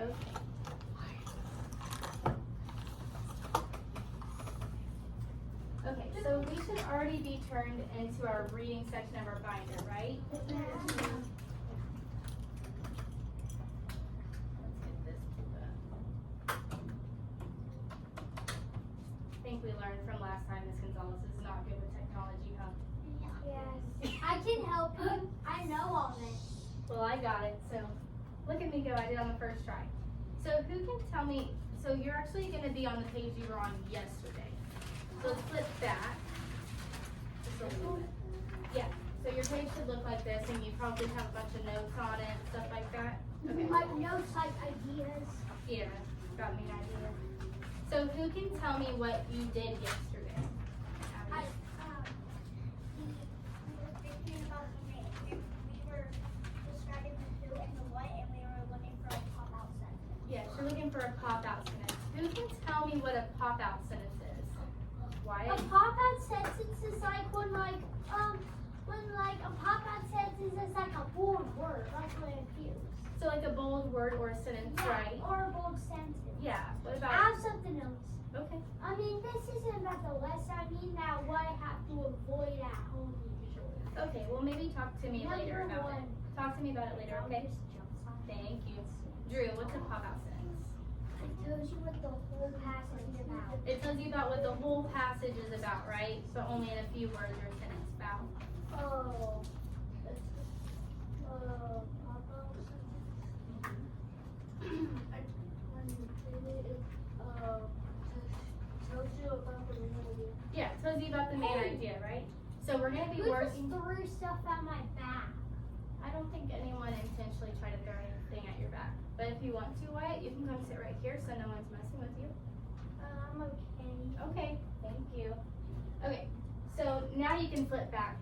Okay. Okay, so we should already be turned into our reading section of our binder, right? Let's get this pulled up. I think we learned from last time Miss Gonzalez is not good with technology, huh? Yes. I can help you. I know all this. Well, I got it, so look at me go. I did it on the first try. So who can tell me, so you're actually going to be on the page you were on yesterday. So let's flip back. Just a little bit. Yeah, so your page should look like this, and you probably have a bunch of notes on it, stuff like that. Okay. Like notes, like ideas. Yeah, got me an idea. So who can tell me what you did yesterday? Abby? We were thinking about the name. We were describing the who and the what, and we were looking for a pop-out sentence. Yeah, you're looking for a pop-out sentence. Who can tell me what a pop-out sentence is? Why? A pop-out sentence is like when a pop-out sentence is like a bold word, like when it appears. So like a bold word or a sentence, right? Or a bold sentence. Yeah. What I about? have something else. Okay. I mean, this isn't about the lesson. I mean that what I have to avoid at home usually. Okay. Well, maybe talk to me later Number about one. it. Talk to me about it later, okay? Thank you. Drew, what's a pop-out sentence? It tells you what the whole passage is about. It tells you about what the whole passage is about, right? So only in a few words or a sentence about. Oh. Pop-out sentence. Tells you about the main idea. Yeah, it tells you about the main idea, right? So we're going to be Who just working. threw stuff at my back? I don't think anyone intentionally tried to throw anything at your back. But if you want to, Wyatt, you can come sit right here so no one's messing with you. I'm okay. Okay, thank you. Okay, so now you can flip back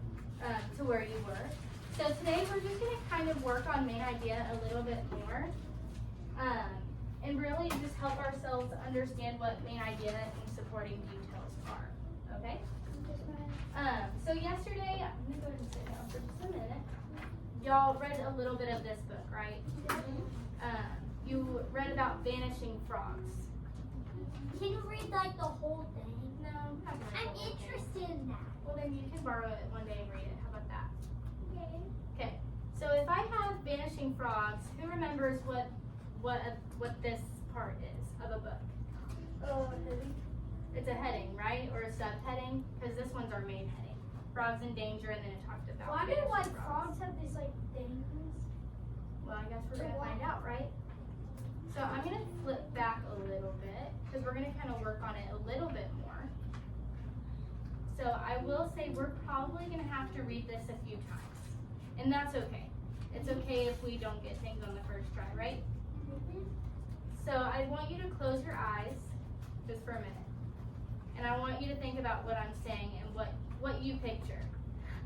to where you were. So today we're just going to kind of work on main idea a little bit more. And really just help ourselves understand what main idea and supporting details are. Okay? So yesterday, I'm going to go ahead and sit down for just a minute. Y'all read a little bit of this book, right? You read about vanishing frogs. Can you read like the whole thing? No, I'm not gonna I'm read the whole thing. interested in that. Well, then you can borrow it one day and read it. How about that? Okay. Okay. So if I have vanishing frogs, who remembers what this part is of a book? It's a heading, right? Or a subheading? Because this one's our main heading. Frogs in danger, and then it talked about Why do vanishing like frogs. frogs have these like things? Well, I guess we're going to find out, right? So I'm going to flip back a little bit because we're going to kind of work on it a little bit more. So I will say we're probably going to have to read this a few times. And that's okay. It's okay if we don't get things on the first try, right? So I want you to close your eyes just for a minute. And I want you to think about what I'm saying and what you picture.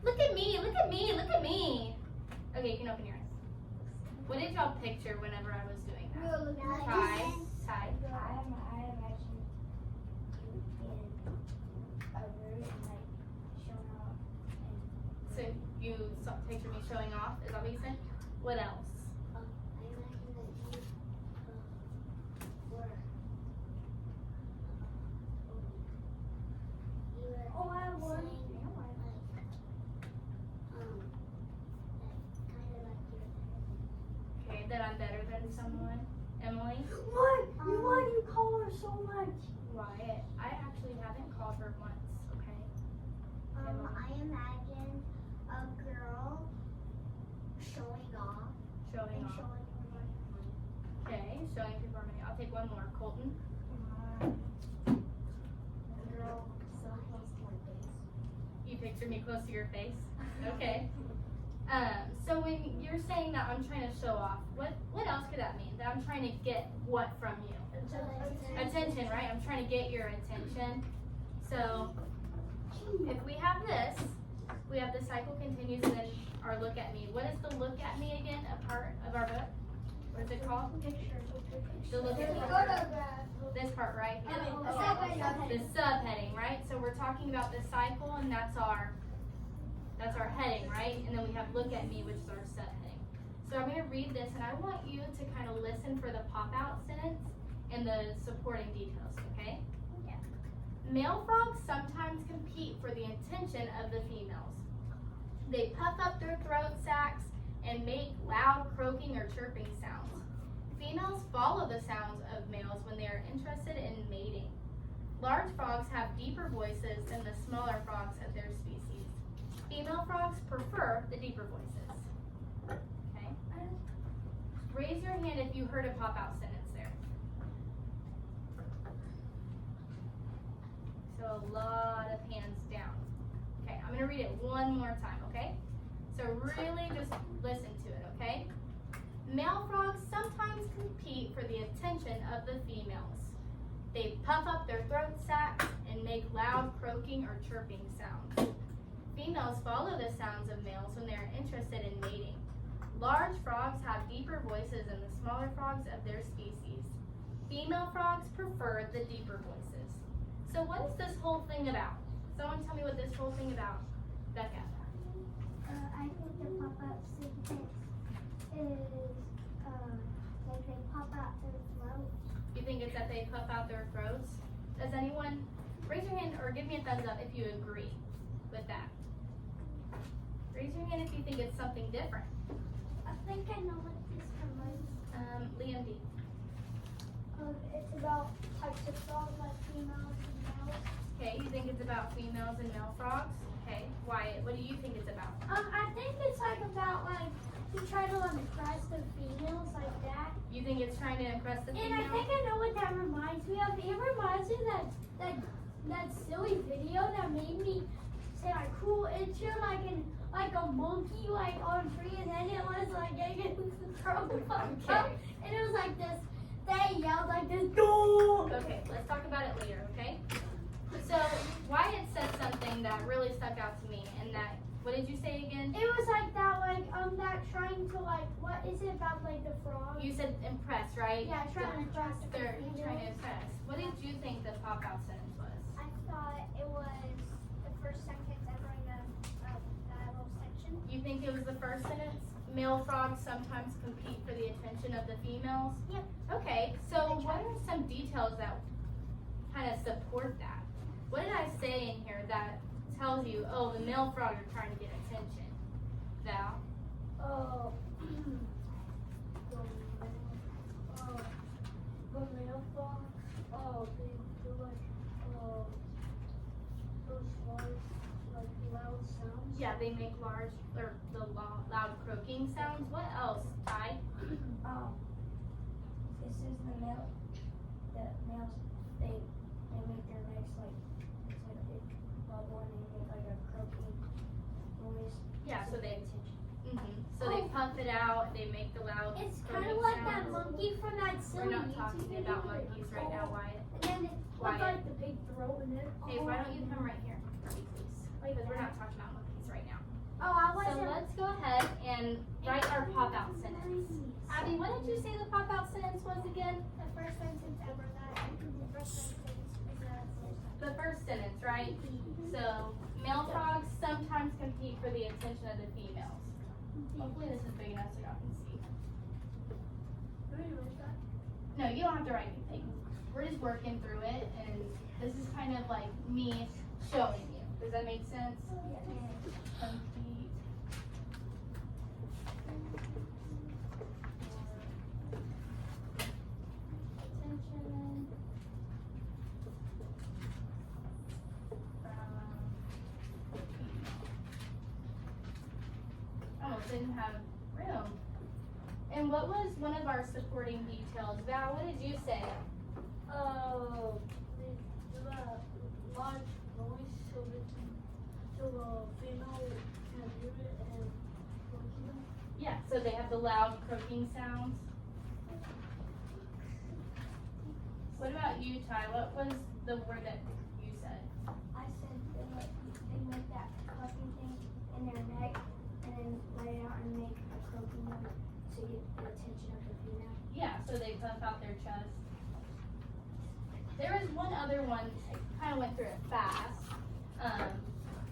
Look at me, look at me, look at me. Okay, you can open your eyes. What did y'all picture whenever I was doing that? Ty. I imagine you in a room and like showing off. So you saw, picture me showing off? Is that what you said? What else? I imagine that you were. Oh, I was. Okay, that I'm better than someone. Emily? What? Why do you call her so much? Wyatt. I actually haven't called her once, okay? I imagine a girl showing off Showing and off. showing everybody. Okay, showing people money. I'll take one more. Colton? A girl so close to my face. You picture me close to your face? Okay. So when you're saying that I'm trying to show off, what else could that mean? That I'm trying to get what from you? Attention, right? I'm trying to get your attention. So if we have this, we have the cycle continues and then our look at me. What is the look at me again? A part of our book? What is it called? The look at me. This part, right? The subheading, right? So we're talking about the cycle and that's our heading, right? And then we have look at me, which is our subheading. So I'm going to read this, and I want you to kind of listen for the pop-out sentence and the supporting details, okay? Yeah. Male frogs sometimes compete for the attention of the females. They puff up their throat sacs and make loud croaking or chirping sounds. Females follow the sounds of males when they are interested in mating. Large frogs have deeper voices than the smaller frogs of their species. Female frogs prefer the deeper voices. Okay? Raise your hand if you heard a pop-out sentence there. So a lot of hands down. Okay, I'm gonna read it one more time, okay? So really just listen to it, okay? Male frogs sometimes compete for the attention of the females. They puff up their throat sacs and make loud croaking or chirping sounds. Females follow the sounds of males when they are interested in mating. Large frogs have deeper voices than the smaller frogs of their species. Female frogs prefer the deeper voices. So what is this whole thing about? Someone tell me what this whole thing about. Becca. I think the pop-up sentence is like they pop out their throat. You think it's that they puff out their throats? Does anyone raise your hand or give me a thumbs up if you agree with that? Raise your hand if you think it's something different. I think I know what this one is. Liam D. It's about types of frogs like females and males. Okay, you think it's about females and male frogs? Okay, Wyatt, what do you think it's about? I think it's like about like you try to impress the females like that. You think it's trying to impress the And I female? think I know what that reminds me of. It reminds me of that silly video that made me say like cool. It showed like a monkey like on a tree, and then it was like getting thrown up, and it was like this. They yelled like this. Dog. Okay, let's talk about it later, okay? So Wyatt said something that really stuck out to me, and that, what did you say again? It was like that that trying to like, what is it about like the frog? You said impress, right? Yeah, trying to impress the They're females. trying to impress. What did you think the pop-out sentence was? I thought it was the first sentence ever in that little section. You think it was the first sentence? Male frogs sometimes compete for the attention of the females? Yep. Okay, so what are some details that kind of support that? What did I say in here that tells you, oh, the male frogs are trying to get attention? Val? Oh, the male frogs. Oh, they do like those large like loud sounds. Yeah, they make large, or the loud croaking sounds. What else, Ty? It says the males they make their necks like it's like a big bubble and they make like a croaking noise. Yeah, so they, attention. so they puff it out, they make the loud It's croaking kind of like sounds. that monkey from that silly We're not YouTube talking video. about monkeys right now, Wyatt. And then it looks like the big throat and then. Hey, why don't you come right here, please? Because we're not talking about monkeys right now. Oh, I So wasn't. let's go ahead and write our pop-out sentence. Abby, what did you say the pop-out sentence was again? The first sentence ever that. The first sentence is The first sentence, right? So, male frogs sometimes compete for the attention of the females. Hopefully this is big enough so y'all can see. No, you don't have to write anything. We're just working through it, and this is kind of like me showing you. Does that make sense? Compete. Attention. Almost didn't have room. And what was one of our supporting details? Val, what did you say? Oh, they do a large noise so the female can hear it and croaking. Yeah, so they have the loud croaking sounds. What about you, Ty? What was the word that you said? I said they make that clucking thing in their neck and then lay it out and make a croaking noise to get the attention of the female. Yeah, so they puff out their chest. There is one other one, I kind of went through it fast.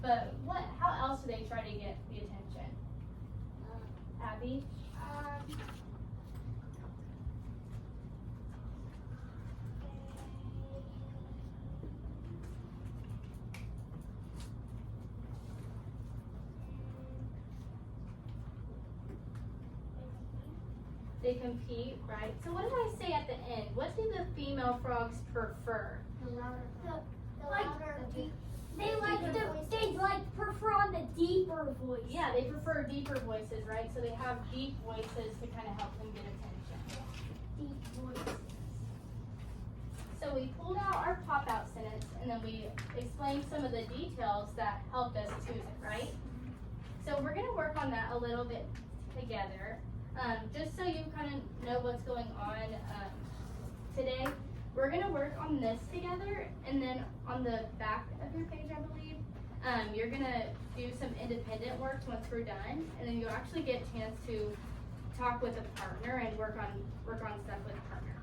But how else do they try to get the attention? Abby? They compete, right? So what did I say at the end? What do the female frogs prefer? They prefer on the deeper voice. Yeah, they prefer deeper voices, right? So they have deep voices to kind of help them get attention. Deep voice. So we pulled out our pop-out sentence and then we explained some of the details that helped us choose it, right? So we're gonna work on that a little bit together. Just so you kind of know what's going on today, we're gonna work on this together, and then on the back of your page, I believe, you're gonna do some independent work once we're done, and then you'll actually get a chance to talk with a partner and work on stuff with a partner,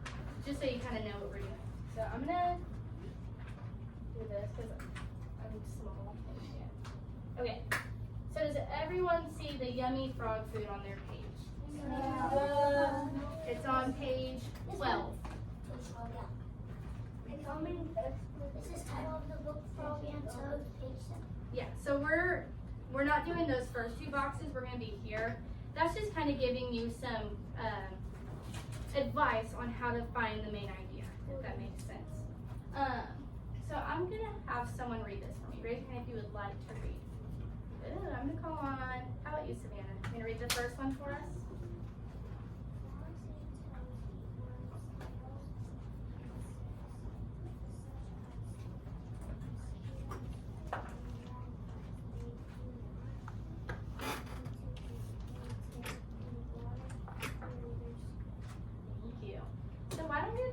just so you kind of know what we're doing. So I'm gonna do this because I'm small. Okay. So does everyone see the yummy frog food on their page? It's on page 12. This is title of the book, Frog and Toad, page 7. Yeah, so we're not doing those first two boxes. We're going to be here. That's just kind of giving you some advice on how to find the main idea, if that makes sense. So I'm going to have someone read this for me. Raise your hand if you would like to read. Good, I'm going to call on, how about you, Savannah? You going to read the first one for us?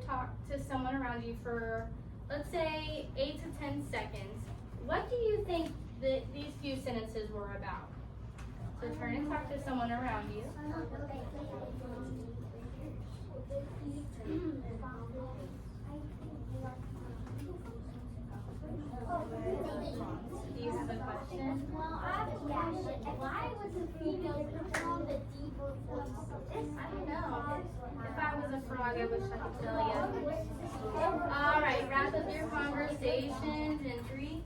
Talk to someone around you for, let's say, 8 to 10 seconds. What do you think that these few sentences were about? So turn and talk to someone around you. Do you have a question? Well, I have a question. Why was the female on the deeper voice? I don't know. If I was a frog, I wish I could tell you. All right, wrap up your conversations in 3,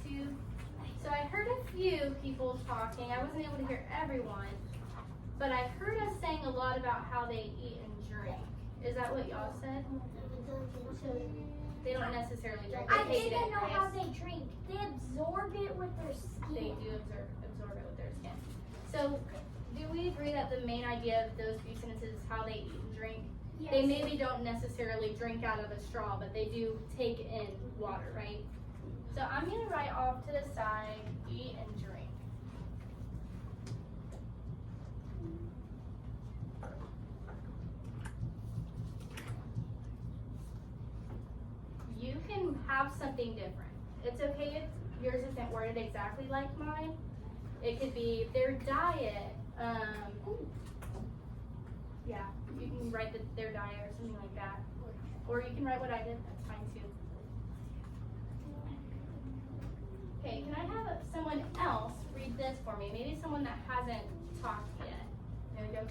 2. So I heard a few people talking. I wasn't able to hear everyone, but I heard us saying a lot about how they eat and drink. Is that what y'all said? They don't necessarily drink. I think I know how they drink. They absorb it with their skin. They do absorb it with their skin. So, do we agree that the main idea of those few sentences is how they eat and drink? Yes. They maybe don't necessarily drink out of a straw, but they do take in water, right? So I'm going to write off to the side, eat and drink. You can have something different. It's okay if yours isn't worded exactly like mine. It could be their diet. Yeah, you can write their diet or something like that. Or you can write what I did, that's fine too. Okay, can I have someone else read this for me? Maybe someone that hasn't talked yet. There we go.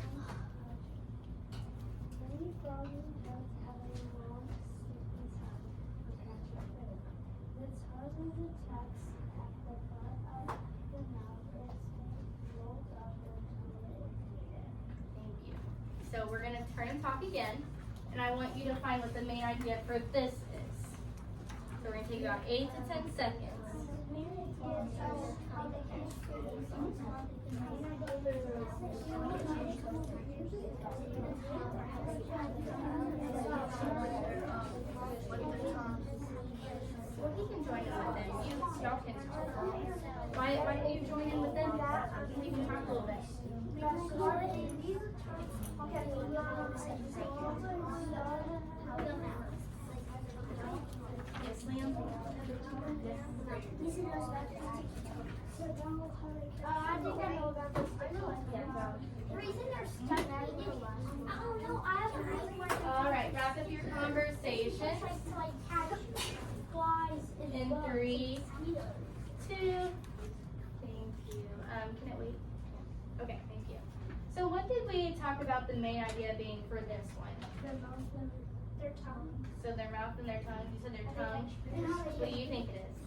Many frogs have a long sleepy tongue. The tongue is attached at the front of the mouth and rolls up until it is eaten. Thank you. So we're going to turn and talk again, and I want you to find what the main idea for this is. So we're going to take about 8 to 10 seconds. Well, he can join in with them. Y'all can talk. Why don't you join in with them? You can talk a little bit. Yes, ma'am. I think I know about this. The reason they're stuck oh no, I have a reason why. All right, wrap up your conversation. To like catch flies and In bugs 3, and mosquitoes. 2. Thank you. Can it wait? Okay, thank you. So what did we talk about the main idea being for this one? Their mouth and their tongue. So their mouth and their tongue. You said their And tongue. and how they What do you think it is?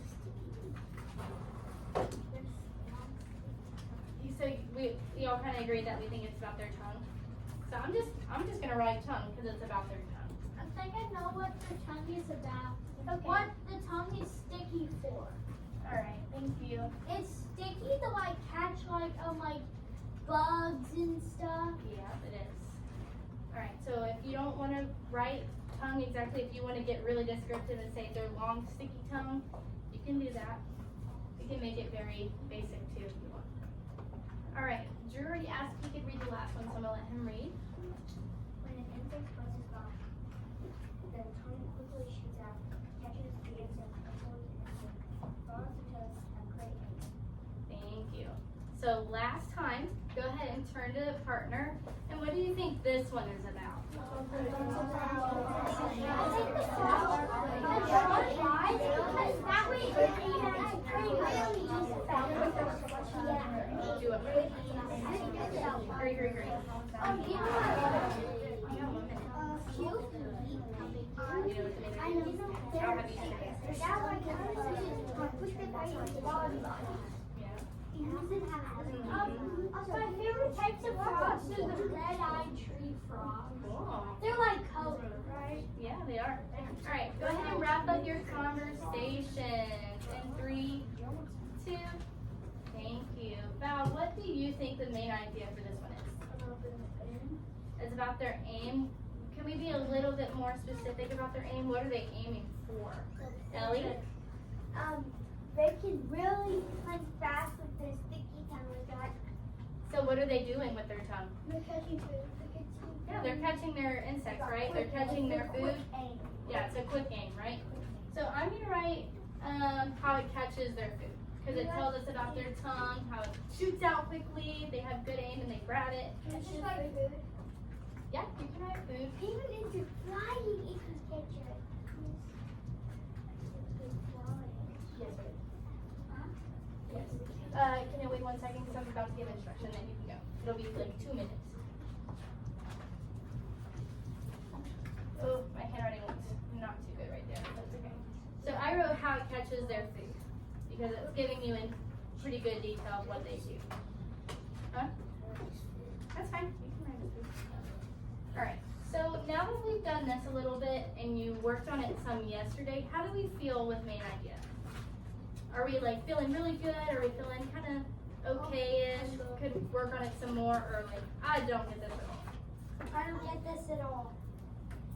So we all kind of agree that we think it's about their tongue. So I'm just gonna write tongue because it's about their tongue. I think I know what their tongue is about. Okay. What the tongue is sticky for. All right, thank you. It's sticky to like catch like bugs and stuff. Yeah, it is. All right, so if you don't want to write tongue exactly, if you want to get really descriptive and say their long sticky tongue, you can do that. We can make it very basic too if you want. All right, Drew already asked if he could read the last one, so I'm gonna let him read. When an insect buzzes by, the tongue quickly shoots out, catches the insect, and pulls the insect. Frogs and toads have great aim. Thank you. So last time, go ahead and turn to the partner. And what do you think this one is about? I think the frog. Why? Because that way it has pretty really Do it. Hurry. Cute. You know what the I name know. is? How have you said it? That one push the my favorite types of frogs are the red-eyed tree frogs. Cool. They're like colored, right? Yeah, they are. All right, go ahead and wrap up your conversations in 3, 2. Thank you. Val, what do you think the main idea for this one is? It's about their aim. Can we be a little bit more specific about their aim? What are they aiming for? Ellie? They can really punch fast with their sticky tongue like that. So what are they doing with their tongue? They're catching food. Yeah, they're catching their insects, right? They're catching their food. Yeah, it's a quick game, right? So I'm gonna write how it catches their food. Because it tells us about their tongue, how it shoots out quickly, they have good aim and they grab it. It's just like food. Yeah, you can write food. Even if you're flying, it can catch it. Yes, sir. Yes. Can you wait 1 second because I'm about to give instruction, then you can go. It'll be like 2 minutes. Oh, my handwriting looks not too good right there. That's okay. So I wrote how it catches their food because it's giving you in pretty good detail what they do. Huh? That's fine. You can write it. All right. So now that we've done this a little bit and you worked on it some yesterday, how do we feel with main idea? Are we like feeling really good? Are we feeling kind of okay-ish? Could work on it some more, or like I don't get this at all? I don't get this at all.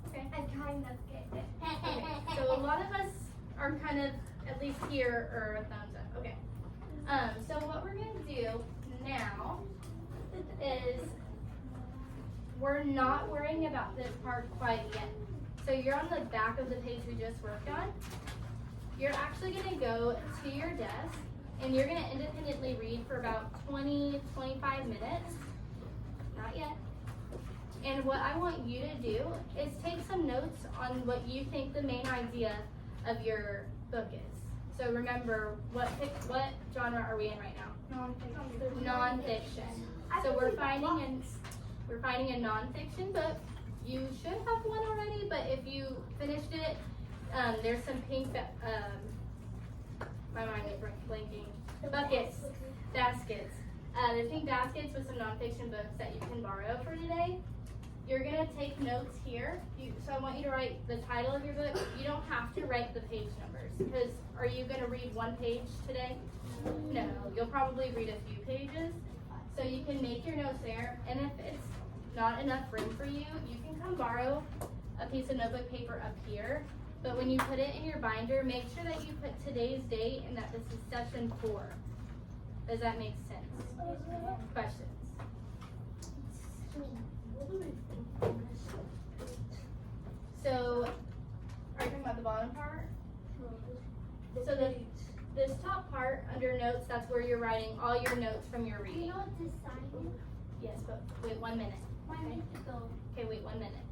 Okay. I kind of get it. Okay. So a lot of us are kind of at least here or a thumbs up. Okay. So what we're gonna do now is we're not worrying about this part quite yet. So you're on the back of the page we just worked on. You're actually gonna go to your desk and you're gonna independently read for about 20, 25 minutes. Not yet. And what I want you to do is take some notes on what you think the main idea of your book is. So remember, what genre are we in right now? Nonfiction. So we're finding a nonfiction book. You should have one already, but if you finished it, there's some pink, my mind is blanking, baskets. There's pink baskets with some nonfiction books that you can borrow for today. You're gonna take notes here. So I want you to write the title of your book. You don't have to write the page numbers, because are you gonna read one page today? No, you'll probably read a few pages. So you can make your notes there, and if it's not enough room for you, you can come borrow a piece of notebook paper up here. But when you put it in your binder, make sure that you put today's date and that this is session 4. Does that make sense? Questions? So, are you talking about the bottom part? So this top part under notes, that's where you're writing all your notes from your Do you reading. know what this sign is? Yes, but wait 1 minute. Why make it go? Okay, wait 1 minute.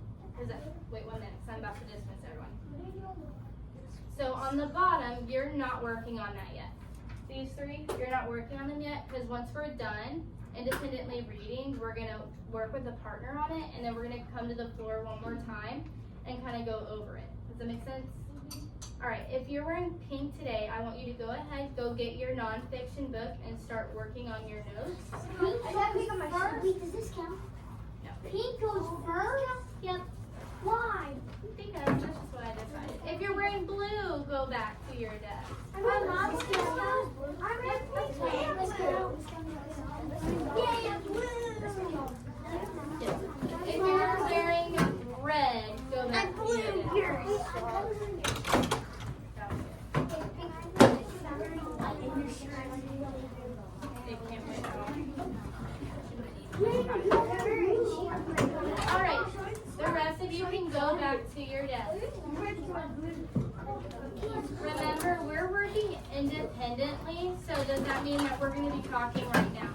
Wait 1 minute, because I'm about to dismiss everyone. So on the bottom, you're not working on that yet. These 3, you're not working on them yet, because once we're done, independently reading, we're gonna work with a partner on it, and then we're gonna come to the floor one more time and kind of go over it. Does that make sense? All right, if you're wearing pink today, I want you to go ahead, go get your nonfiction book and start working on your notes. Pink goes first. Wait, does this count? No. Pink goes first? Yep. Why? Because that's just what I decided. If you're wearing blue, go back to your desk. I read mom's count. I read pink count. Yeah, blue. If you're wearing red, go back to your desk. It can't wait all right, the rest of you can go back to your desk. Remember, we're working independently, so does that mean that we're going to be talking right now?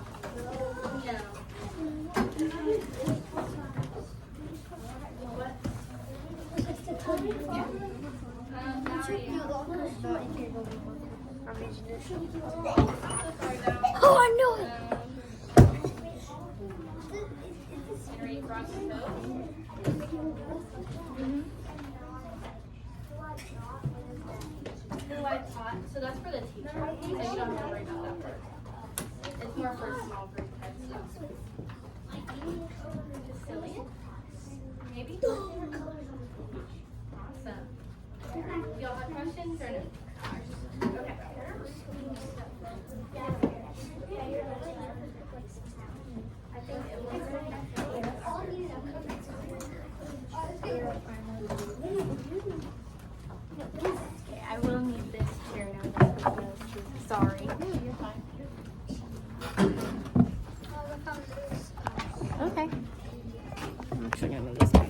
No. What? Oh, I know it. Henry Frost coat. Who I taught, so that's for the teacher, so you don't have to worry about that part. It's more for small group type stuff. Sicilian? Maybe? Awesome. Y'all have questions or no? Okay. I think it was. Okay, I will need this here now. Sorry. You're fine. Okay. I'm actually gonna move this back.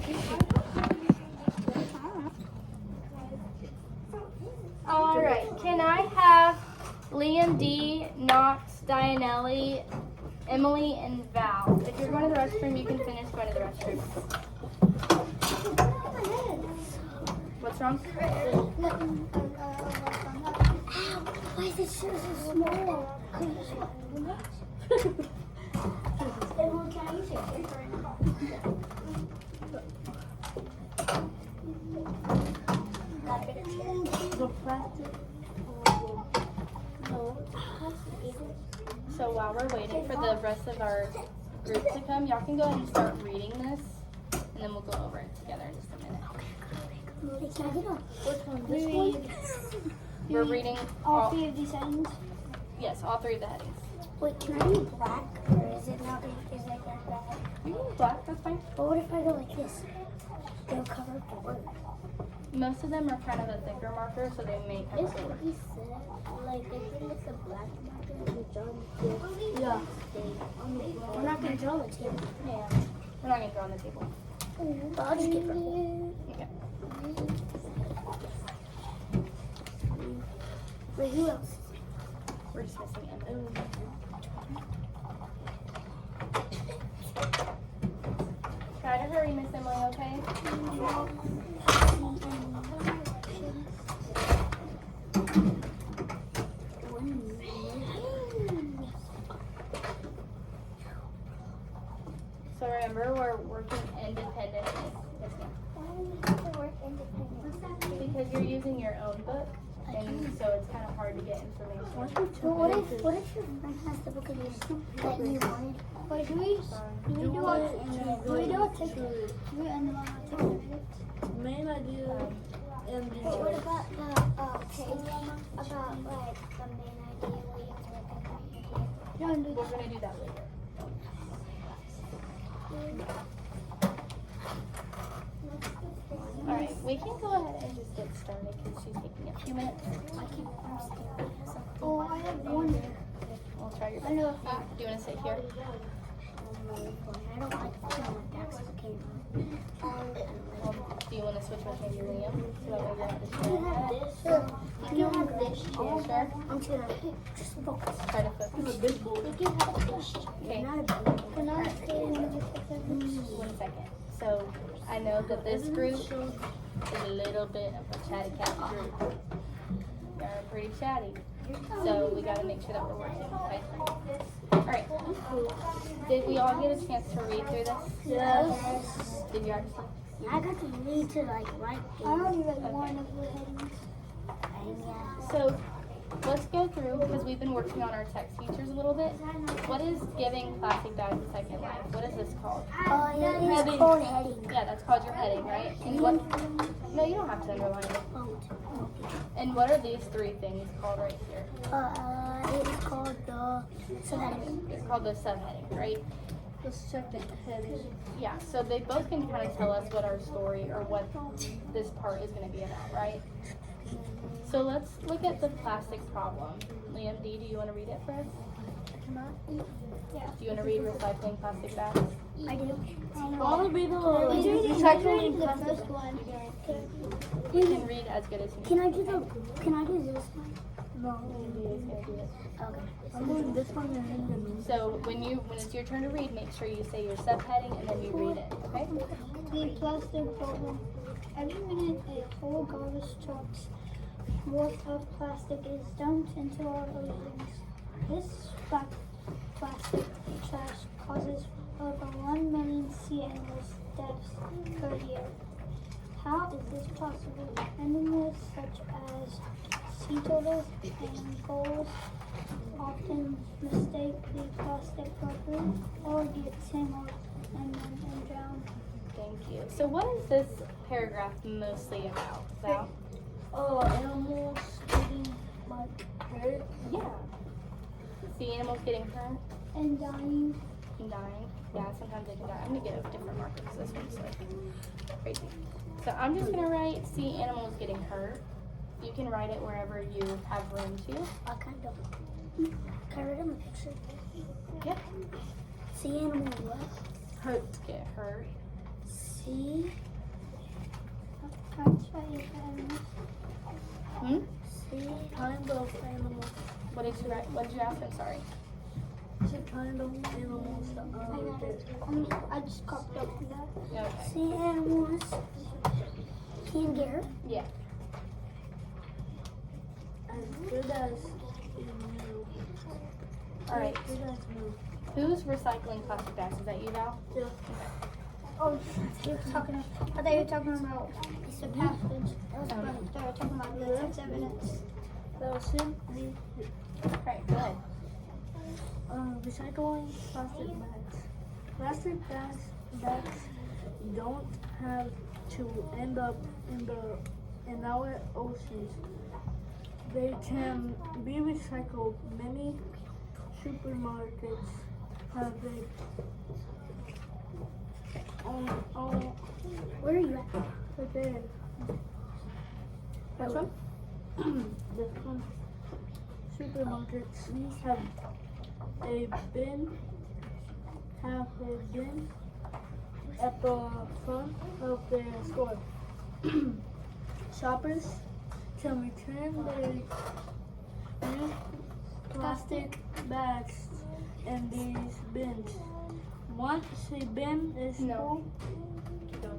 All right. Can I have Liam D, Knox, Dianelli, Emily, and Val? If you're going to the restroom, you can finish going to the restroom. What's wrong? Why is this so small? So while we're waiting for the rest of our group to come, y'all can go ahead and start reading this, and then we'll go over it together in just a minute. Can I get on? Which one? This one? We're reading All three of these headings? Yes, all three of the headings. Wait, can I do black? Or is it not? Is it like that? You can do black, that's fine. But what if I go like this? They'll cover up the word. Most of them are kind of a thicker marker, so they may cover This the what word. he said. Like, I think it's a black marker and we draw the yeah. We're not going to draw the table. Yeah. We're not going to draw on the table. But I'll just get purple. Okay. Wait, who else? We're just missing Emily. Try to hurry, Miss Emily, okay? So remember, we're working independently. Yes, ma'am. Why do we have to work independently? Because you're using your own book, and so it's kind of hard to get information. But what if your friend has the book of yours that you wanted? Wait, do we do a TikTok? Do we end on a TikTok? Main idea and the But what about the page? About like the main idea where you have to work on the idea? We're going to do that later. Alright, we can go ahead and just get started because she's taking a few minutes. Oh, I have one. We'll try your I know. best. Do you want to sit here? I don't like feeling that's okay. Do you want to switch with maybe Liam? So that way you're not You have distracted. this. Sure. You have this. Yeah, sure. I'm just gonna just focus. Try to focus. You can have this. Okay. Can I stay in the 1 second. So I know that this group is a little bit of a chatty Cathy group. They're pretty chatty. So we got to make sure that we're working. Okay? Alright. Did we all get a chance to read through this? Yes. Did you actually? I got to read to like right there. I only read one of the headings. So let's go through, because we've been working on our text features a little bit. What is giving plastic bags a second life? What is this called? It's called heading. Yeah, that's called your heading, right? And what? No, you don't have to underline it. And what are these three things called right here? It's called the subheading. It's called the subheading, right? The second heading. Yeah, so they both can kind of tell us what our story or what this part is going to be about, right? So let's look at the plastic problem. Liam D, do you want to read it for us? Yeah. Do you want to read recycling plastic bags? I do. I want to read the Recycling the first one. You can read as good as you Can I do this one? No, Okay. I'm doing this one and then So when it's your turn to read, make sure you say your subheading and then you read it, okay? The plastic problem. Every minute, a whole garbage truck's worth of plastic is dumped into our oceans. This plastic trash causes over 1 million sea animals deaths per year. How is this possible? Animals such as sea turtles and gulls often mistake the plastic for food or get tangled and then drown. Thank you. So what is this paragraph mostly about, Val? animals getting like hurt. Yeah. See animals getting hurt And dying. and dying. Yeah, sometimes they can die. I'm gonna get a different marker because this one's like crazy. So I'm just gonna write see animals getting hurt. You can write it wherever you have room to. I kind of. Can I write on the picture? Yep. See animal what? Hurt. Get hurt. See. That's right. Hmm? See kind of animals. What did you write? What did you ask? I'm sorry. See kind of animals that I just copied up from that. Okay. See animals can get hurt. Yeah. as good as new. All right. Good as new. Who's recycling plastic bags? Is that you, Val? Yeah. Oh, I thought you were talking about the passage. They were talking about the text evidence. So simply Right. Good. recycling plastic bags. Plastic bags don't have to end up in our oceans. They can be recycled. Many supermarkets have it. Where are you at? Right there. Which one? This one. Supermarkets have a bin at the front of their store. Shoppers can return their used plastic bags in these bins. Once a bin is full, No,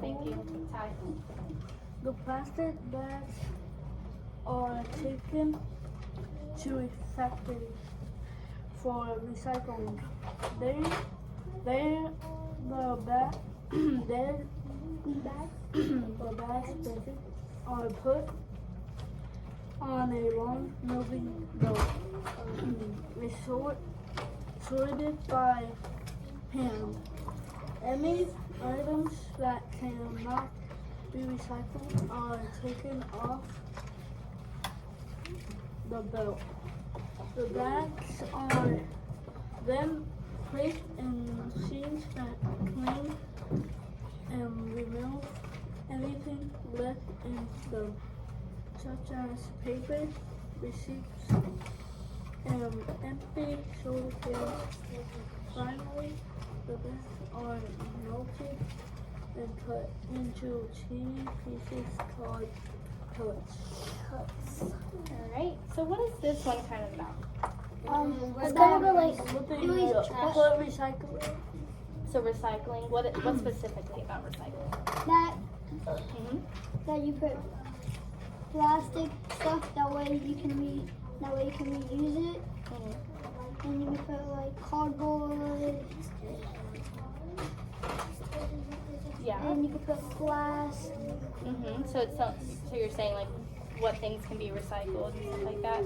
thank you. Ty. the plastic bags are taken to a factory for recycling. The bags are put on a long moving belt, sorted by hand. Any items that cannot be recycled are taken off the belt. The bags are then placed in machines that clean and remove anything left in them, such as paper, receipts, and empty soda cans. Finally, the bags are melted and cut into teeny pieces called pellets. Alright, so what is this one kind of about? It's kind of like Recycling. So recycling, what specifically about recycling? that Mm-hmm. that you put plastic stuff that way you can reuse it. And you can put like cardboard. Yeah. And you can put glass. So you're saying like what things can be recycled and stuff like that.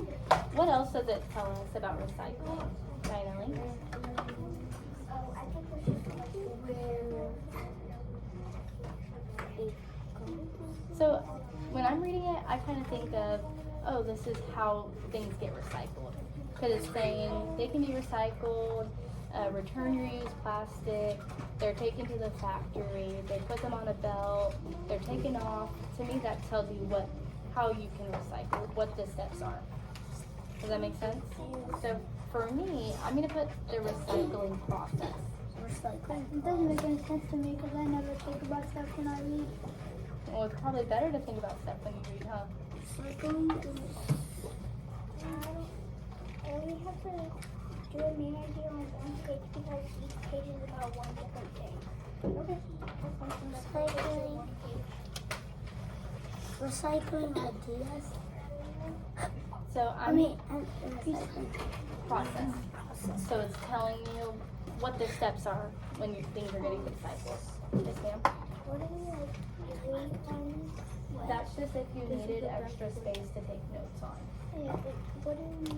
What else does it tell us about recycling, finally? So when I'm reading it, I kind of think of, oh, this is how things get recycled. Because it's saying they can be recycled, return your used plastic, they're taken to the factory, they put them on a belt, they're taken off. To me, that tells you how you can recycle, what the steps are. Does that make sense? So for me, I'm going to put the recycling process. It doesn't make any sense to me because I never think about stuff when I read. Well, it's probably better to think about stuff when you read, huh? Recycling we have to do a main idea on one page because each page is about one different thing. Okay. Recycling ideas. So recycling process. So it's telling you what the steps are when your things are getting recycled. Yes, ma'am? What are we like doing on? That's just if you needed extra space to take notes on. Yeah, but what are we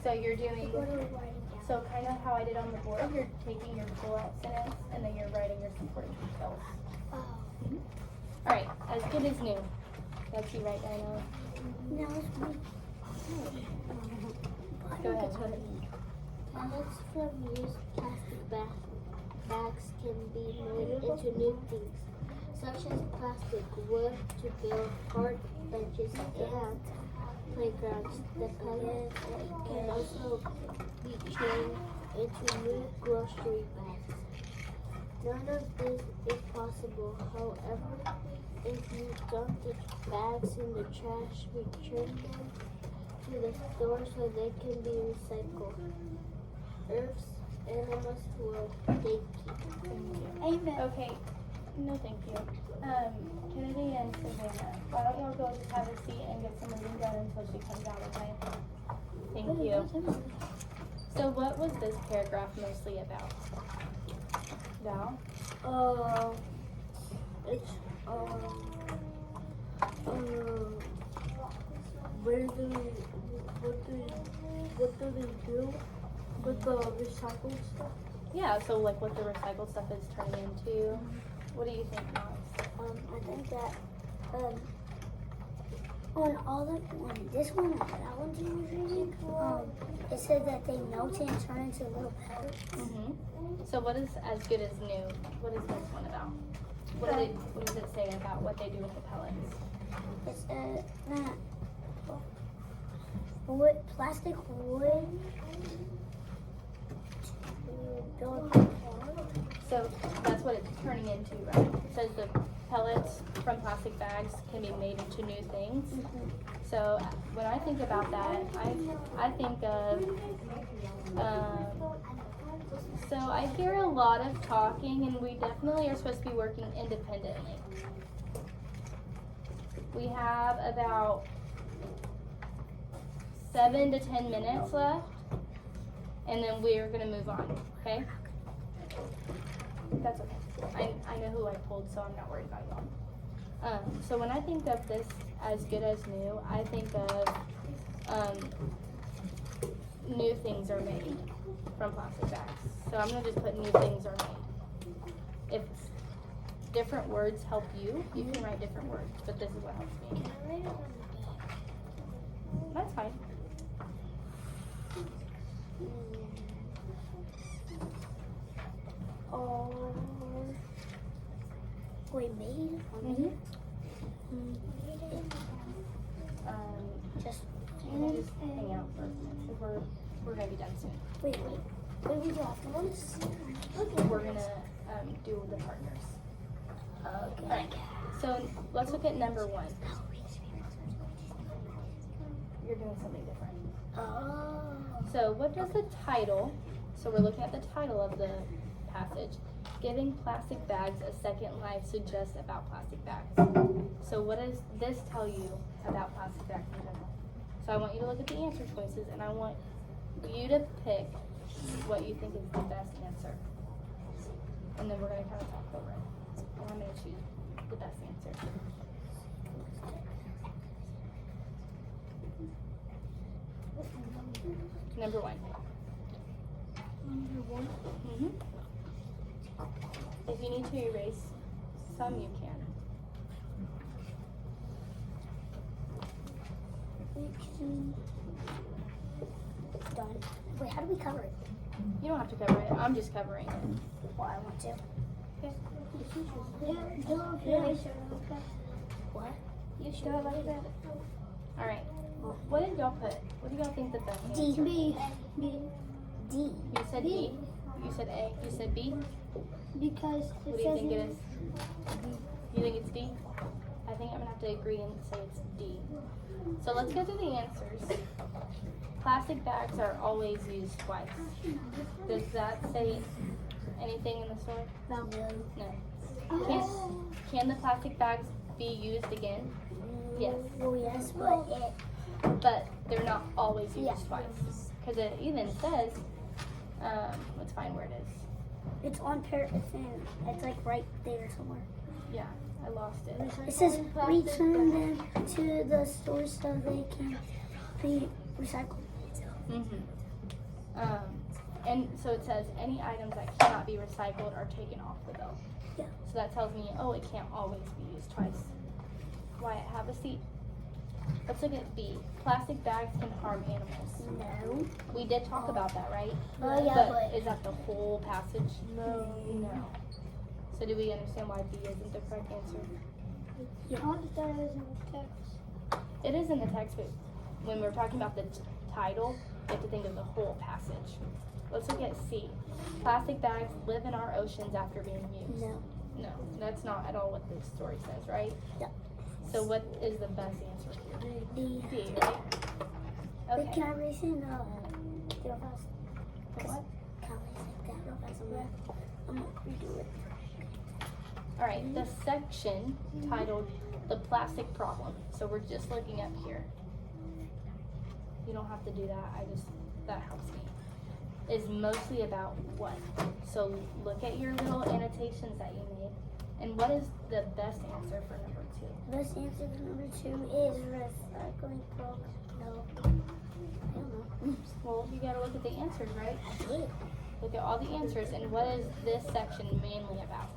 So you're doing, what are we writing down? so kind of how I did on the board, you're taking your full out sentence and then you're writing your supporting details. Oh. Alright, as good as new. That's you right, Dino. Now it's me. Go ahead. Pellets from used plastic bags can be made into new things, such as plastic wood to build park benches and playgrounds. The pellets can also be changed into new grocery bags. None of this is possible. However, if you dump the bags in the trash, return them to the store so they can be recycled. Earth's animals will thank you. Amen. Okay, no thank you. Kennedy and Savannah, why don't y'all go just have a seat and get some reading done until she comes out, okay? Thank you. So what was this paragraph mostly about? Val? It's where do what do they do with the recycled stuff? Yeah, so like what the recycled stuff is turning into. What do you think, Max? I think that on all the this one that Valentine was reading, it said that they melt and turn into little pellets. So what is as good as new? What is this one about? What does it say about what they do with the pellets? It's that wood, plastic wood. Build So that's what it's turning into, right? It says the pellets from plastic bags can be made into new things. So when I think about that, I think of, so I hear a lot of talking, and we definitely are supposed to be working independently. We have about 7 to 10 minutes left, and then we're gonna move on, okay? That's okay. I know who I pulled, so I'm not worried about y'all. So when I think of this as good as new, I think of new things are made from plastic bags. So I'm gonna just put new things are made. If different words help you, you can write different words, but this is what helps me. That's fine. we made. Just hang out for a minute, 'cause we're gonna be done soon. Wait, we do afterwards? We're gonna do the partners. Okay. Alright, so let's look at number 1. You're doing something different. Oh. So what does the title, so we're looking at the title of the passage, Giving Plastic Bags a Second Life Suggests About Plastic Bags. So what does this tell you about plastic bags in general? So I want you to look at the answer choices, and I want you to pick what you think is the best answer. And then we're going to kind of talk over it. And I'm going to choose the best answer. Number one. Number one. Mm-hmm. If you need to erase some, you can. Done. Wait, how do we cover it? You don't have to cover it. I'm just covering it. Well, I want to. Okay. What? You should do it like that. All right. What did y'all put? What do y'all think the best answer? B. D. You said B. You said A. You said B. Because What do you think it is? You think it's D? I think I'm gonna have to agree and say it's D. So let's go through the answers. Plastic bags are always used twice. Does that say anything in the story? No. No. Can the plastic bags be used again? Yes. Well, yes, But they're not always used Yeah. twice. Because it even says, let's find where it is. it's on purpose and it's like right there somewhere. Yeah, I lost it. It says return them to the store so they can be recycled. Mm-hmm. And so it says any items that cannot be recycled are taken off the bill. Yeah. So that tells me, oh, it can't always be used twice. Wyatt, have a seat. Let's look at B. Plastic bags can harm animals. No. We did talk about that, right? Oh, yeah, But is that the whole passage? No. So do we understand why B isn't the correct answer? I thought that was in the text. It is in the text, but when we're talking about the title, you have to think of the whole passage. Let's look at C. Plastic bags live in our oceans after being used. No. No, that's not at all what the story says, right? Yeah. So what is the best answer here? D. D, right? Wait, can Okay. I erase it? No. Real fast. What? Can I erase like that real fast? I'm gonna redo it. All right, the section titled "The Plastic Problem." So we're just looking up here. You don't have to do that. That helps me. Is mostly about what? So look at your little annotations that you made, and what is the best answer for number 2? Best answer for number 2 is recycling program. No. I don't know. Well, you gotta look at the answers, right? Look at all the answers, and what is this section mainly about?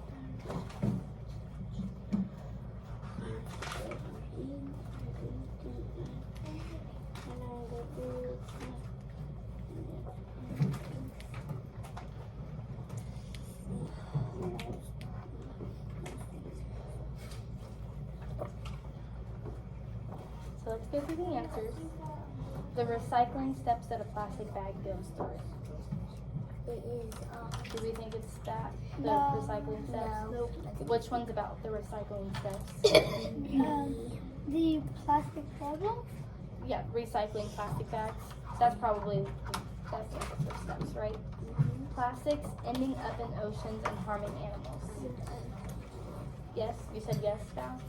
So let's go through the answers. The recycling steps that a plastic bag goes through. It is, Do we think it's that? The No. recycling steps? no. Which one's about the recycling steps? The plastic problem? Yeah, recycling plastic bags. That's probably the best answer for steps, right? Plastics ending up in oceans and harming animals. Yes? You said yes, Val?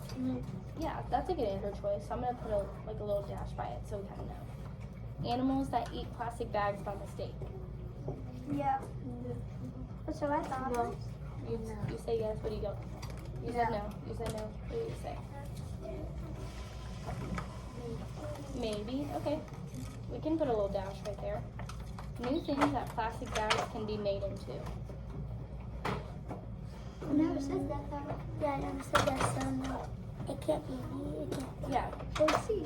Yeah, that's a good answer choice. So I'm going to put a little dash by it so we kind of know. Animals that eat plastic bags by mistake. Yeah. That's what I thought. No. You say yes, what do you go? You said no. You said no. What do you say? Maybe. Okay. We can put a little dash right there. New things that plastic bags can be made into. I never said that though. Yeah, I never said that, so no. It can't be me. It can't be. Yeah. Let's see.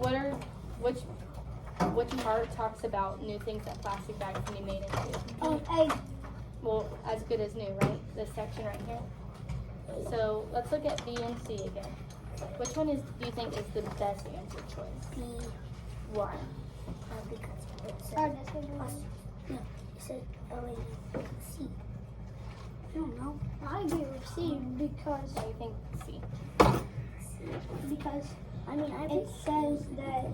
Which part talks about new things that plastic bags can be made into? A. Well, as good as new, right? This section right here. So let's look at B and C again. Which one do you think is the best answer choice? B. Why? Because it Oh, said, that's what it was. no, it said, oh wait, C. I don't know. I agree with C because Why do you think C? because I mean, I it says that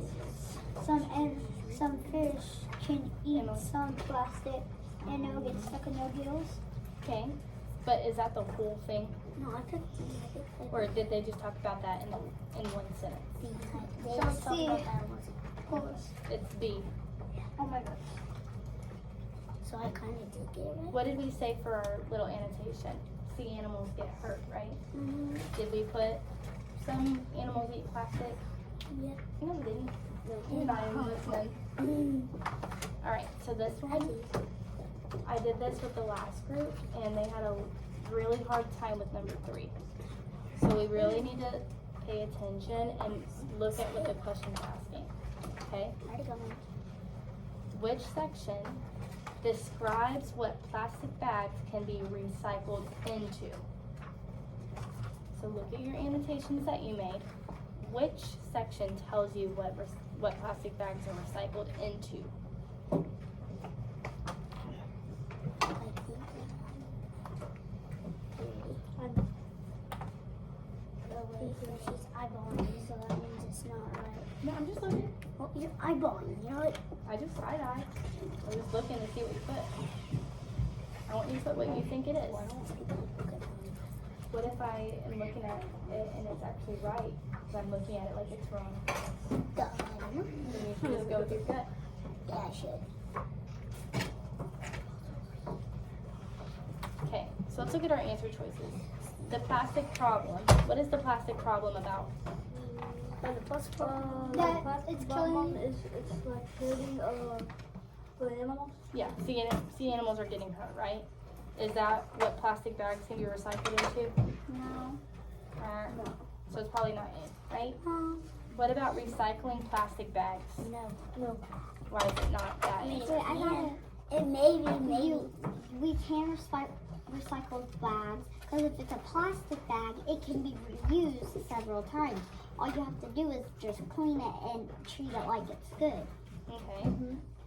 some fish can eat Emily. some plastic and it'll get stuck in their gills. Okay. But is that the whole thing? no, I took D. I think Or did they just talk about that in one sentence? D. They So just talked C. about that once. What was? It's B. Oh my god. So I kind of did get it right. What did we say for our little annotation? See animals get hurt, right? Mm-hmm. Did we put some animals eat plastic? Yeah. No, we didn't. You're not even listening. Alright, so this one, I did this with the last group, and they had a really hard time with number 3. So we really need to pay attention and look at what the question's asking. Okay? Already got mine. Which section describes what plastic bags can be recycled into? So look at your annotations that you made. Which section tells you what plastic bags are recycled into? She's eyeballing me, so that means it's not right. No, I'm just looking. Well, you're eyeballing, you know what? I just side-eye. I'm just looking to see what you put. I want you to put what you think it is. What if I am looking at it and it's actually right, but I'm looking at it like it's wrong? Done. Then you should just go with your gut. Yeah, I should. Okay, so let's look at our answer choices. The plastic problem. What is the plastic problem about? And the plastic That it's killing. it's like hurting the animals. Yeah, sea animals are getting hurt, right? Is that what plastic bags can be recycled into? No. No. So it's probably not it, right? What about recycling plastic bags? No. Why is it not that? It maybe we can recycle bags, because if it's a plastic bag, it can be reused several times. All you have to do is just clean it and treat it like it's good. Okay.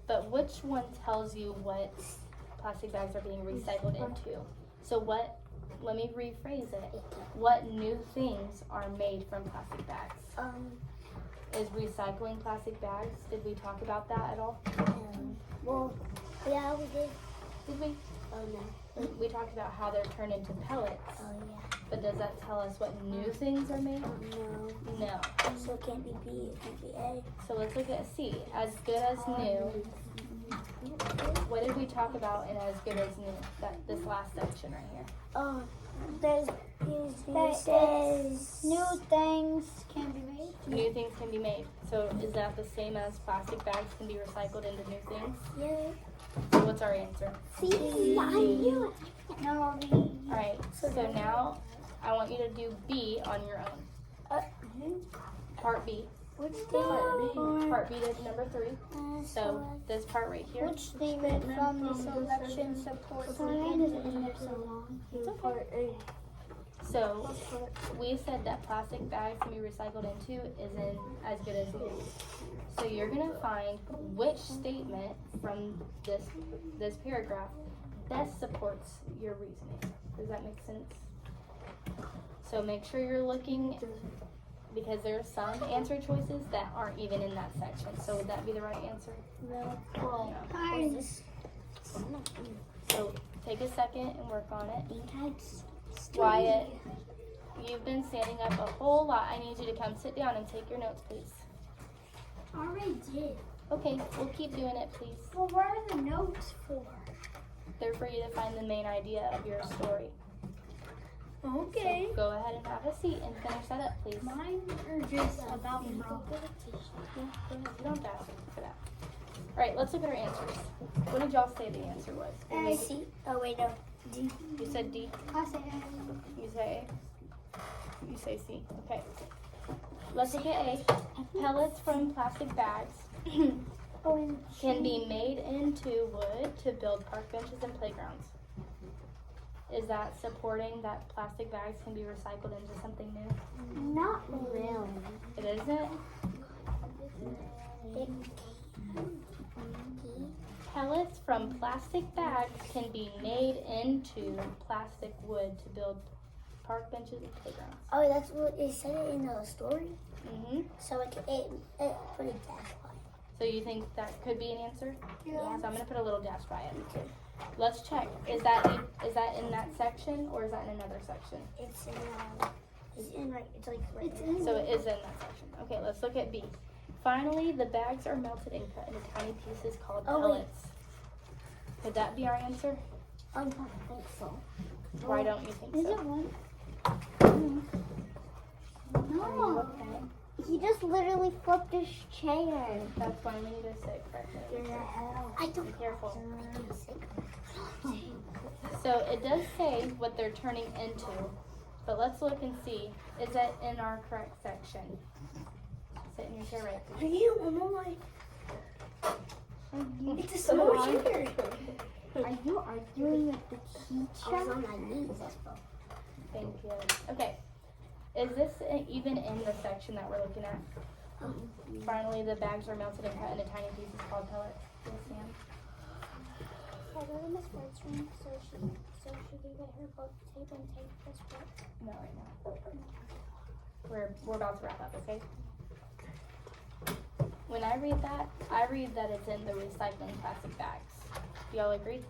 But which one tells you what plastic bags are being recycled into? So let me rephrase it. What new things are made from plastic bags? Is recycling plastic bags, did we talk about that at all? Well, yeah, we did. Did we? Oh no. We talked about how they're turned into pellets. Oh yeah. But does that tell us what new things are made? No. No. So it can't be B, it can't be A. So let's look at C. As good as new. What did we talk about in as good as new? This last section right here. Oh, there's new things can be made. New things can be made. So is that the same as plastic bags can be recycled into new things? Yeah. So what's our answer? C. I knew it. No, B. Alright, so now I want you to do B on your own. Part B. Which Part B is number 3. So this part right here. Which statement from the selection supports the end? Part A. So we said that plastic bags can be recycled into is in as good as new. So you're gonna find which statement from this paragraph best supports your reasoning. Does that make sense? So make sure you're looking, because there are some answer choices that aren't even in that section. So would that be the right answer? No. No. So take a second and work on it. Wyatt, you've been standing up a whole lot. I need you to come sit down and take your notes, please. I already did. Okay, we'll keep doing it, please. Well, what are the notes for? They're for you to find the main idea of your story. Okay. So go ahead and have a seat and finish that up, please. Mine are just about me. You don't have to ask for that. All right, let's look at our answers. What did y'all say the answer was? A. C. Oh wait, no. D. You said D. I say A. You say A. You say C. Okay. Let's look at A. Pellets from plastic bags can be made into wood to build park benches and playgrounds. Is that supporting that plastic bags can be recycled into something new? Not really. It isn't? Pellets from plastic bags can be made into plastic wood to build park benches and playgrounds. Oh, that's what they said it in the story. Mm-hmm. So it put a dash by it. So you think that could be an answer? Yeah. So I'm gonna put a little dash by it. Let's check. Is that in that section or is that in another section? It's in right. It's like right. It's in. So it is in that section. Okay, let's look at B. Finally, the bags are melted and cut into tiny pieces called Oh, wait. pellets. Could that be our answer? I don't think so. Why don't you think Is so? it one? Are you No. okay? He just literally flipped his chair. That's why we need to sit correctly. I don't. Be careful. So it does say what they're turning into, but let's look and see. Is that in our correct section? Sit in your chair right. Are you on my? It's a So small hard. chair. Are you arguing with the teacher? I was on my knees. Thank you. Okay. Is this even in the section that we're looking at? Finally, the bags are melted and cut into tiny pieces called pellets. Yes, ma'am. I go to Miss White's room so she can get her book tape and take this book. No, right now. We're about to wrap up, okay? When I read that it's in the recycling plastic bags. Do y'all agree?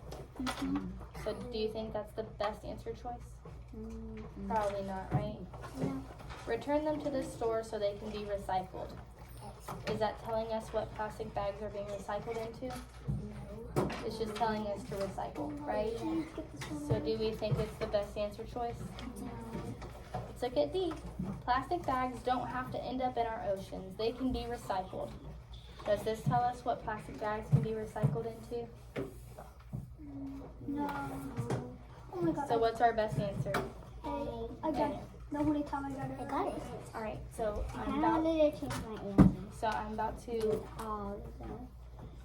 So do you think that's the best answer choice? Probably not, right? No. Return them to the store so they can be recycled. Is that telling us what plastic bags are being recycled into? It's just telling us to recycle, right? So do we think it's the best answer choice? Let's look at D. Plastic bags don't have to end up in our oceans. They can be recycled. Does this tell us what plastic bags can be recycled into? No. Oh my god. So what's our best answer? I got it. The only time I got it. I got it. Alright, so I wanted to change my answer.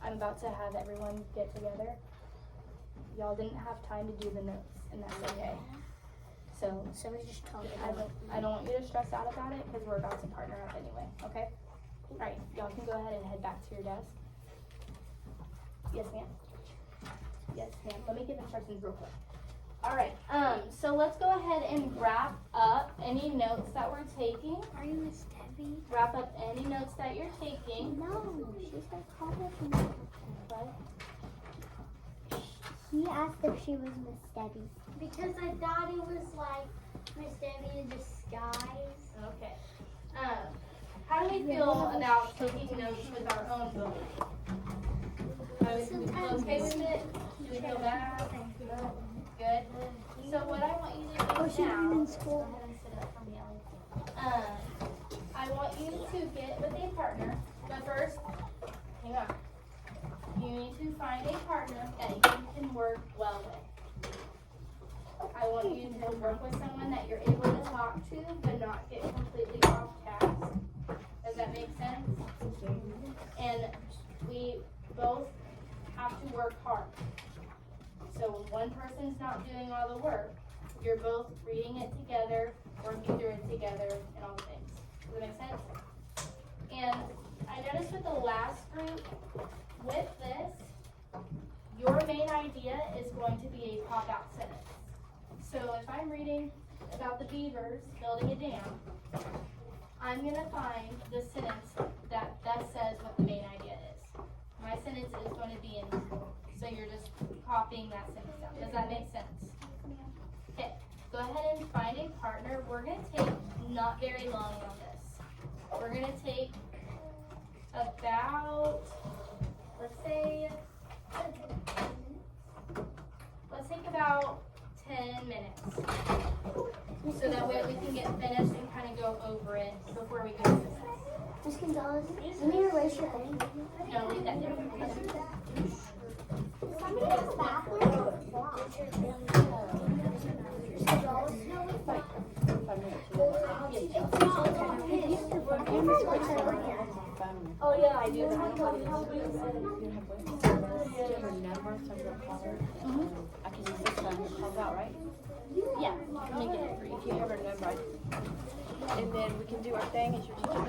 I'm about to have everyone get together. Y'all didn't have time to do the notes, and that's okay. So So we just talked I don't want you to stress out about it because we're about to partner up anyway, okay? Alright, y'all can go ahead and head back to your desk. Yes, ma'am. Yes, ma'am. Let me give instructions real quick. Alright, so let's go ahead and wrap up any notes that we're taking. Are you Miss Debbie? Wrap up any notes that you're taking. No, she said call her. What? He asked if she was Miss Debbie. Because I thought it was like Miss Debbie in disguise. Okay. How do we feel about taking notes with our own book? Are we feel okay with it? Do we feel bad? Good. So what I want you to do now, in school. go ahead and sit up from yelling. I want you to get with a partner, but first, hang on. You need to find a partner that you can work well with. I want you to work with someone that you're able to talk to, but not get completely off task. Does that make sense? And we both have to work hard. So when one person's not doing all the work, you're both reading it together, working through it together, and all the things. Does that make sense? And I noticed with the last group, with this, your main idea is going to be a pop-out sentence. So if I'm reading about the beavers building a dam, I'm going to find the sentence that best says what the main idea is. My sentence is going to be in here. So you're just copying that sentence down. Does that make sense? Okay, go ahead and find a partner. We're going to take not very long on this. We're going to take about, let's take about 10 minutes. So that way we can get finished and kind of go over it before we go to this. Miss Gonzalez, you need to raise your hand. No, leave that there. Oh yeah, I do. Her number, so I'm gonna call her. I can use this one to call out, right? Yeah, let me get it for you. If you have her number, and then we can do our thing as your teacher.